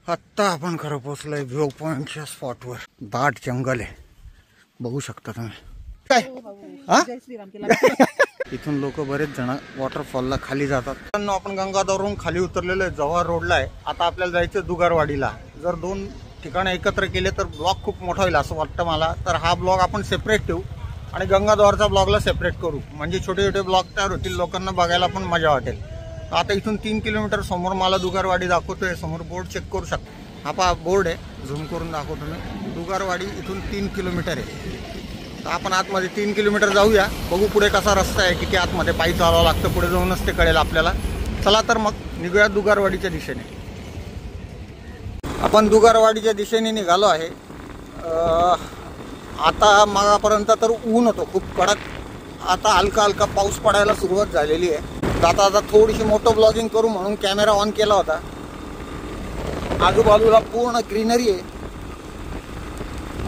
आत्ता आपण खरं पोहोचलोय व्ह्यू पॉइंटच्या स्पॉटवर. दाट जंगल आहे, बघू शकता तुम्ही. काय इथून लोक बरेच जण वॉटरफॉलला खाली जातात. आपण गंगाधरवरून खाली उतरलेलो आहे, जव्हार रोडला आहे. आता आपल्याला जायचं दुगारवाडीला. जर दोन ठिकाणं एकत्र केले तर ब्लॉग खूप मोठा होईल असं वाटतं मला. तर हा ब्लॉग आपण सेपरेट ठेवू आणि गंगाधरचा ब्लॉगला सेपरेट करू, म्हणजे छोटे छोटे ब्लॉग तयार होतील, लोकांना बघायला पण मजा वाटेल. आता इथून 3 किलोमीटर समोर मला दुगारवाडी दाखवतोय. समोर बोर्ड चेक करू शकता. हा पहा बोर्ड आहे, झूम करून दाखवतो मी. दुगारवाडी इथून 3 किलोमीटर आहे. तर आपण आतमध्ये 3 किलोमीटर जाऊया, बघू पुढे कसा रस्ता आहे, किती आतमध्ये पायी चालावं लागतं, पुढे जाऊनच ते कळेल आपल्याला. चला तर मग निघूया दुगारवाडीच्या दिशेने. आपण दुगारवाडीच्या दिशेने निघालो आहे. आता मागापर्यंत तर ऊन होतो खूप कडक. आता हलका हलका पाऊस पडायला सुरुवात झालेली आहे. आता थोडीशी मोठं ब्लॉगिंग करू म्हणून कॅमेरा ऑन केला होता. आजूबाजूला पूर्ण ग्रीनरी आहे,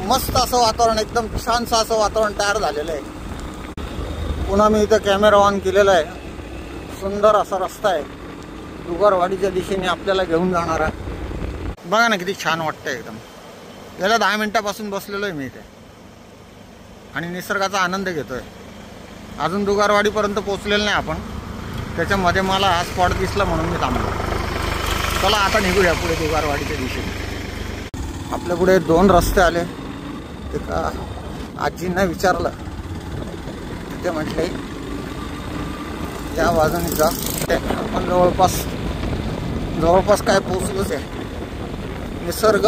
मस्त असं वातावरण, एकदम छानसं असं वातावरण तयार झालेलं आहे. पुन्हा मी इथं कॅमेरा ऑन केलेला आहे. सुंदर असा रस्ता आहे दुगारवाडीच्या दिशेने आपल्याला घेऊन जाणारा. बघा ना किती छान वाटतं एकदम. गेल्या 10 मिनिटापासून बसलेलो आहे मी इथे आणि निसर्गाचा आनंद घेतोय. अजून दुगारवाडीपर्यंत पोहोचलेलं नाही आपण, त्याच्यामध्ये मला हा स्पॉट दिसला म्हणून मी थांबलो. चला आता निघूया पुढे दुगारवाडीच्या दिशेने. आपल्या पुढे 2 रस्ते आले. ते का आजींना विचारलं, ते म्हटले त्या बाजूने जा. आपण जवळपास काय पोचलोच आहे. निसर्ग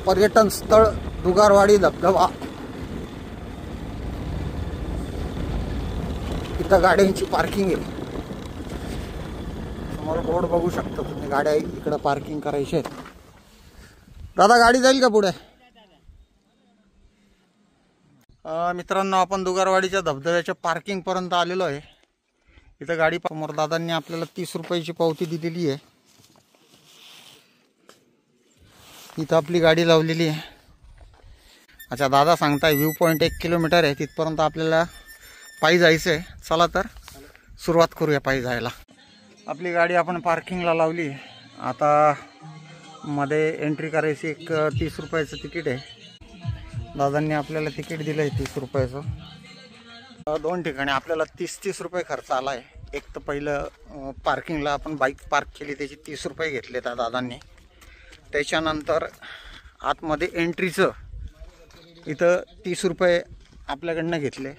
पर्यटन स्थळ दुगारवाडी धबधबा. इथं गाड्यांची पार्किंग आहे. समोर बोर्ड बघू शकता तुम्ही, गाड्या इकडं पार्किंग करायची आहेत. दादा गाडी जाईल का पुढे? मित्रांनो, आपण दुगारवाडीच्या धबधब्याच्या पार्किंग पर्यंत आलेलो आहे. इथं गाडी समोर दादांनी आपल्याला 30 रुपयाची पावती दिलेली आहे. इथं आपली गाडी लावलेली आहे. अच्छा, दादा सांगताय व्ह्यू पॉइंट 1 किलोमीटर आहे, तिथपर्यंत आपल्याला पायी जायचं आहे. चला तर सुरुवात करूया पायी जायला. आपली गाडी आपण पार्किंगला लावली. आता मध्ये एंट्री करायची. एक 30 रुपयाचं तिकीट आहे. दादांनी आपल्याला तिकीट दिलं आहे 30 रुपयाचं. 2 ठिकाणी आपल्याला 30 रुपये खर्च आला आहे. एक तर पहिलं पार्किंगला आपण बाईक पार्क केली, त्याचे 30 रुपये घेतले त्या दादांनी. त्याच्यानंतर आतमध्ये एंट्रीचं इथं 30 रुपये आपल्याकडनं घेतले.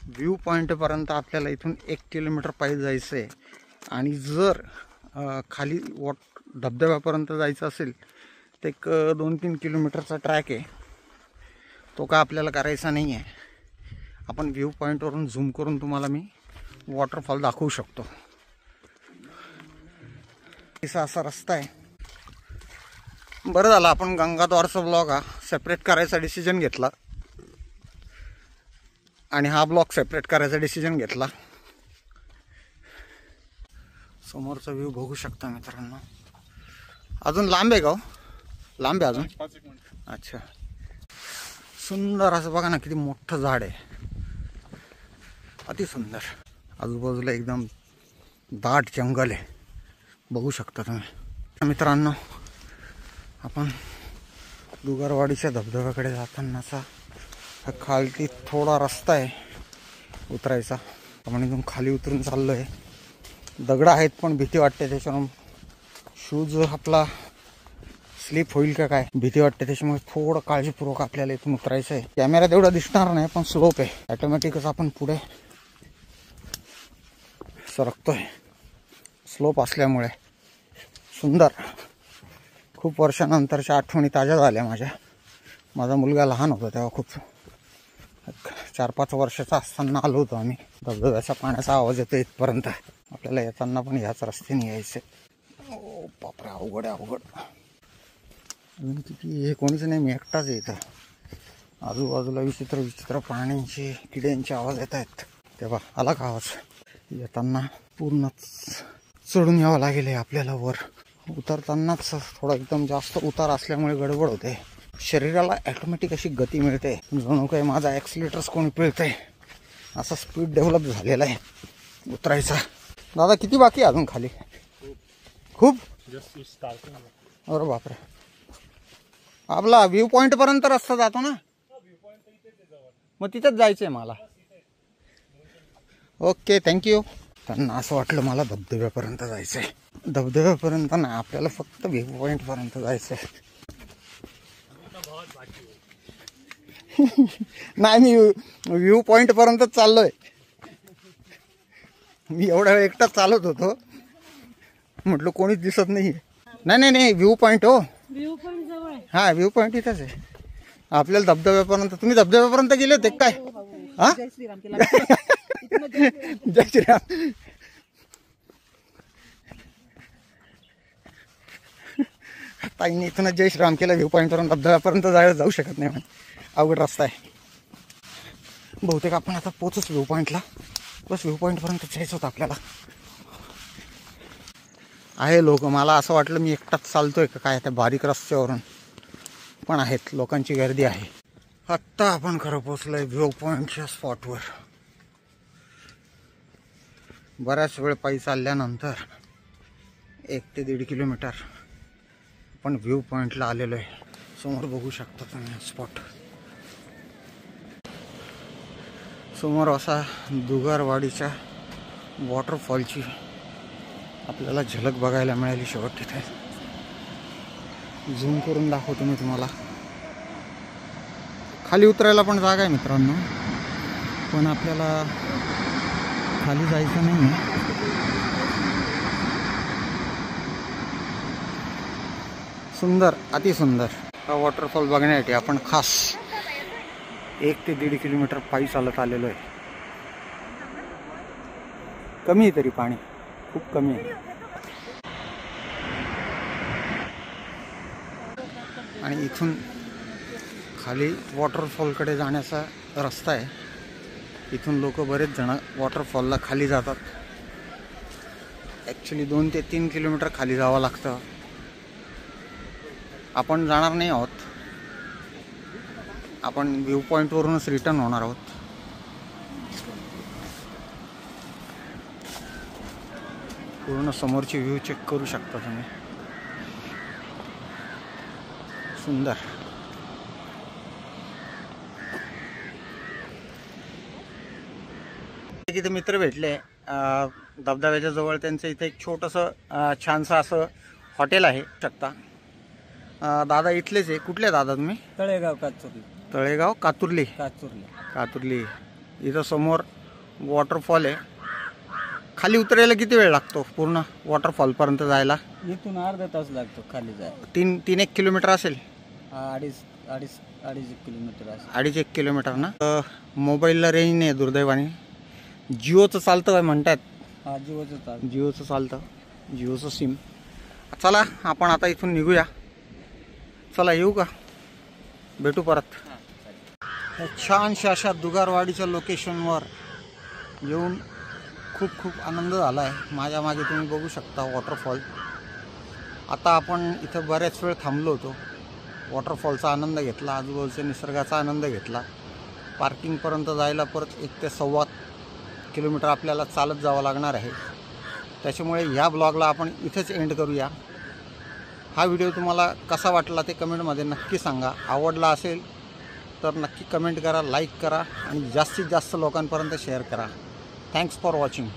व्ह्यू पॉईंटपर्यंत आपल्याला इथून 1 किलोमीटर पायी जायचं आहे. आणि जर खाली धबधब्यापर्यंत जायचं असेल तर एक 2-3 किलोमीटरचा ट्रॅक आहे. तो का आपल्याला करायचा नाही आहे. आपण व्ह्यू पॉईंटवरून झूम करून तुम्हाला मी वॉटरफॉल दाखवू शकतो. असा रस्ता आहे. बरं झालं आपण गंगाधरचा ब्लॉग हा सेपरेट करायचा डिसिजन घेतला आणि हा ब्लॉग सेपरेट करायचा डिसिजन घेतला. समोरचा व्ह्यू बघू शकता मित्रांनो. अजून लांब आहे का? लांब आहे अजून. अच्छा, सुंदर असं बघा ना, किती मोठं झाड आहे, अति सुंदर. आजूबाजूला एकदम दाट जंगल आहे, बघू शकता तुम्ही. मित्रांनो, आपण दुगारवाडीच्या धबधब्याकडे जातानाचा हा खालती थोडा रस्ता आहे उतरायचा. आपण इथून खाली उतरून चाललो आहे. दगड आहेत पण भीती वाटते, त्याच्यावरून शूज आपला स्लिप होईल का काय भीती वाटते. त्याच्यामुळे थोडं काळजीपूर्वक आपल्याला इथून उतरायचं आहे. कॅमेरा तेवढा दिसणार नाही पण स्लोप आहे, ऑटोमॅटिकच आपण पुढे सरकतोय स्लोप असल्यामुळे. सुंदर. खूप वर्षानंतरच्या आठवणी ताज्या झाल्या माझ्या. माझा मुलगा लहान होता तेव्हा, खूप 4-5 वर्षाचा असताना आलो होतो आम्ही. धबधब्याचा पाण्याचा आवाज येतो इथपर्यंत. आपल्याला येताना पण ह्याच रस्त्याने यायचे. ओ बापरे, अवघड आहे अवघड. अजून किती हे कोणीच नाही, मी एकटाच आहे इथं. आजूबाजूला विचित्र विचित्र प्राण्यांचे किड्यांचे आवाज येत आहेत. तेव्हा आला का आवाज? येताना पूर्णच चढून यावं लागेल आपल्याला वर. उतरतानाच थोडा एकदम जास्त उतार असल्यामुळे गडबड होते. शरीराला ऑटोमॅटिक अशी गती मिळते, जणू काही माझा ॲक्सिलेटर्स कोणी पिळतंय असा स्पीड डेव्हलप झालेला आहे उतरायचा. दादा किती बाकी आहे अजून खाली? खूप अरे बापरे, आपला व्ह्यू पॉइंट पर्यंत रस्ता जातो ना, मग तिथेच जायचंय मला. Okay thank you. त्यांना असं वाटलं मला धबधब्यापर्यंत जायचंय. धबधब्यापर्यंत नाही, आपल्याला फक्त व्ह्यू पॉइंट पर्यंत जायचंय. नाही, मी व्ह्यू पॉइंट पर्यंतच चाललोय. मी एवढा वेळ एकटाच चालत होतो, म्हटलं कोणीच दिसत नाही. नाही व्ह्यू पॉइंट. हो व्ह्यू पॉइंट जवळ. हा व्ह्यू पॉइंट इथंच आहे. आपल्याला धबधब्यापर्यंत, तुम्ही धबधब्यापर्यंत गेले होते काय? हा जय श्रीराम केला. जय श्रीराम. ताईने इथूनच जय श्रीराम केलं. व्ह्यू पॉइंट वरून धबधब्यापर्यंत जाऊ शकत नाही, अवघड रस्ता आहे. बहुतेक आपण आता पोचूच व्ह्यू पॉइंटला. बस व्ह्यू पॉइंट पर्यंत जायचं होतं आपल्याला. आहे लोक, मला असं वाटलं मी एकटाच चालतोय का काय त्या बारीक रस्त्यावरून, पण आहेत, लोकांची गर्दी आहे. आत्ता आपण खरं पोचलोय व्ह्यू पॉइंटच्या स्पॉटवर. बऱ्याच वेळ पायी चालल्यानंतर 1 ते 1.5 किलोमीटर आपण व्ह्यू पॉइंटला आलेलो आहे. समोर बघू शकता तुम्ही स्पॉट. समोर असा दुगारवाडीच्या वॉटरफॉलची आपल्याला झलक बघायला मिळाली. शेवट तिथे झूम करून दाखवतो मी तुम्हाला. खाली उतरायला पण जागा आहे मित्रांनो, पण आपल्याला खाली जायचं नाही आहे. सुंदर, अतिसुंदर हा वॉटरफॉल बघण्यासाठी आपण खास 1 ते 1.5 किलोमीटर पायी चालत आलेलो आहे. कमी आहे तरी पाणी, खूप कमी आहे. आणि इथून खाली वॉटरफॉलकडे जाण्याचा रस्ता आहे. इथून लोक बरेच जण वॉटरफॉलला खाली जातात. ॲक्च्युली 2 ते 3 किलोमीटर खाली जावं लागतं. आपण जाणार नाही आहोत, आपण व्ह्यू पॉईंटवरूनच रिटर्न होणार आहोत. पूर्ण समोरची व्ह्यू चेक करू शकता तुम्ही. सुंदर. तिथे मित्र भेटले धबधब्याच्या जवळ. त्यांचं इथे एक छोटंसं छानसं असं हॉटेल आहे शकता. दादा इथलेच आहे. कुठले दादा तुम्ही? तळेगाव कातुर्ली. तळेगाव कातुर्ली. कातुर्ली. इथं समोर वॉटरफॉल आहे. खाली उतरायला किती वेळ लागतो पूर्ण वॉटरफॉलपर्यंत जायला? इथून अर्धा तास लागतो खाली जायला. 3-1 किलोमीटर असेल. 2.5 किलोमीटर असेल. 2.5-1 किलोमीटर ना. मोबाईलला रेंज नाही दुर्दैवाने. जिओचं चालतं म्हणतात. हा जिओचं चालतं. जिओचं सिम. चला आपण आता इथून निघूया. चला येऊ का? भेटू परत. छानशा अशा दुगारवाडीच्या लोकेशनवर येऊन खूप आनंद झाला आहे. माझ्या मागे तुम्ही बघू शकता वॉटरफॉल. आता आपण इथं बऱ्याच वेळ थांबलो होतो. वॉटरफॉलचा आनंद घेतला, आजूबाजूच्या निसर्गाचा आनंद घेतला. पार्किंगपर्यंत जायला परत 1 ते 1.25 किलोमीटर आपल्याला चालत जावं लागणार आहे. त्याच्यामुळे ह्या ब्लॉगला आपण इथेच एंड करूया. हा व्हिडिओ तुम्हाला कसा वाटला ते कमेंटमध्ये नक्की सांगा. आवडला असेल तर नक्की कमेंट करा, लाईक करा आणि जास्तीत जास्त लोकांपर्यंत शेअर करा. Thanks for watching.